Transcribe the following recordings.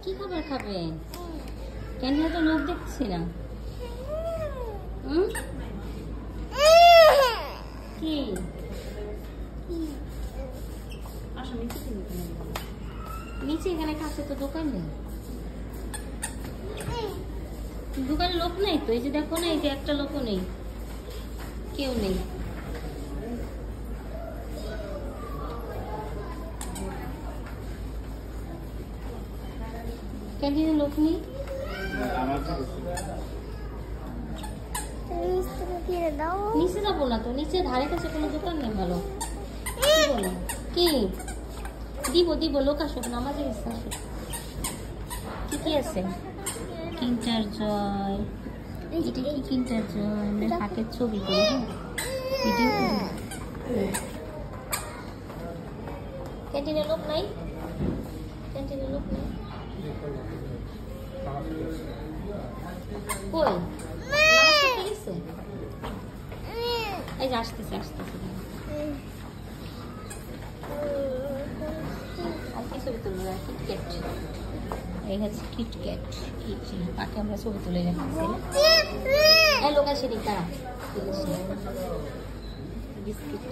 কি খাবার খাবে? কেন তো লোক দেখছি না। কি আসো নিচে, এখানে কাছে তো দোকান নেই। দোকানে লোক নেই তো, এই যে দেখো না, এই যে একটা লোকও নেই, কেউ নেই। ক্যান্টিনে লোক নেই। নিচে যাবো না তো, নিচে ধারে কাছে কোনো দোকান নেই ভালো। বলো কি দিব? দিব, লোক আসুক, নামাজে গেছে, আসুক। কি কি আছে? কিন্টার জয়, এটা কি কিন্টার জয়? হাতের ছবি করে, হ্যাঁ ভিডিও করে। ক্যান্টিনে লোক নাই, ক্যান্টিনে লোক নাই। কই নামাজ পড়তে গেছে? এই যে আসতেছে, আসতেছে। আজকে ছবি তুলবো কিটক্যাট, এই হচ্ছে কিটক্যাট। পাকে আমরা ছবি তুলে রাখতেছি। এই লোক আসে নি, তারা বিস্কিট।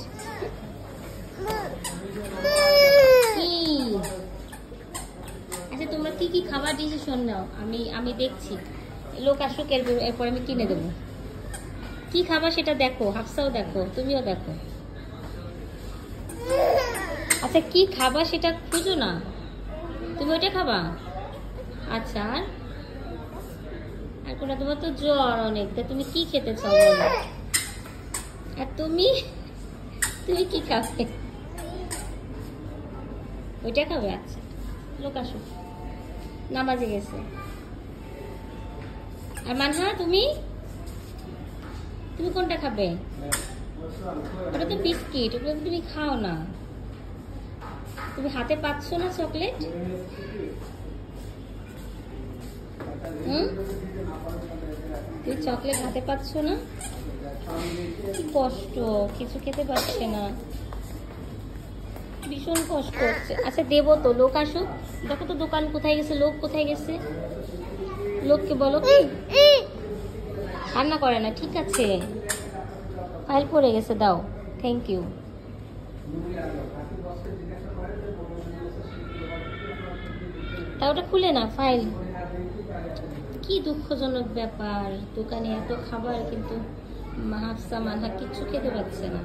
কি আচ্ছা, তোমরা কি কি খাবার ডিসিশন নাও, আমি দেখছি। লোক আসুক, এরপর আমি কিনে দেবো। কি খাবার সেটা দেখো, হাফসাও দেখো, তুমিও দেখো। আচ্ছা কি খাবা সেটা খুঁজো না, তুমি ওইটা খাবা। আচ্ছা আর কোনটা? তোমার তো জ্বর অনেক, তা তুমি কি খেতে চাও বলো? আর তুমি কি খাবে? ওইটা খাবে? আচ্ছা লোক আসুক, নামাজে গেছে। আর মানহা তুমি কোনটা খাবে? ওটা তো বিস্কিট, ওগুলো তুমি খাও না। তুমি হাতে পাচ্ছ না চকলেট? তুমি চকলেট হাতে পাচ্ছ না? কি কষ্ট, কিছু খেতে পারছে না, ভীষণ কষ্ট হচ্ছে। আচ্ছা দেবো তো, লোক আসুক। দেখো তো দোকান কোথায় গেছে, লোক কোথায় গেছে? লোককে বলো। রান্না করে না, ঠিক আছে, ফাইল পড়ে গেছে, দাও। Thank you. তা ওটা খুলে না ফাইল। কি দুঃখজনক ব্যাপার, দোকানে এত খাবার কিন্তু হাফসা মানহা কিচ্ছু খেতে পারছে না।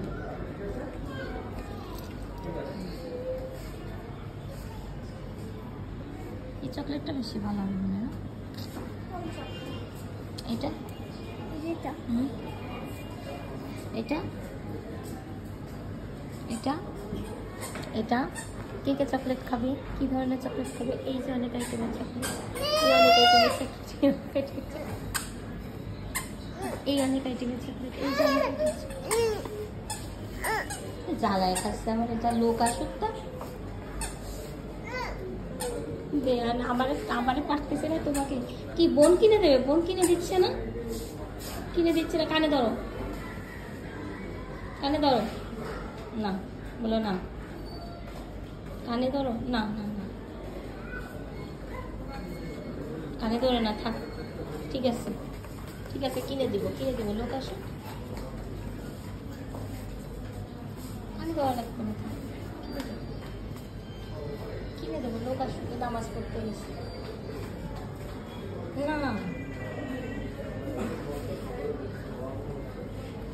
এই চকলেটটা বেশি ভালো হবে না? এটা এটা এটা এটা কে কে চকলেট খাবে? কি ধরনের চকলেট খাবে? এই যে অনেক আইটেমের চকলেট, এই অনেক আইটেমের চকলেট, এই যে অনেক জ্বালায় খাচ্ছে আমার। এটা লোক আসুক তা আমারে পাঠতেছে না তোমাকে। কি বোন কিনে দেবে? বোন কিনে দিচ্ছে না, কিনে দিচ্ছে না। কানে ধরো, কানে ধরো না, বলো না, কানে ধরো না, না না কানে ধরে না, থাক। ঠিক আছে ঠিক আছে, কিনে দিব, কিনে দিব। লোক আসো, কানে ধরা লাগবে না, কিনে দেবো। লোক আসুক, নামাজ পড়তে গেছে না,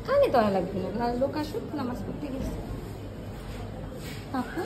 কানে ধরা লাগবে না, লোক আসুক, নামাজ পড়তে গেছে। আপু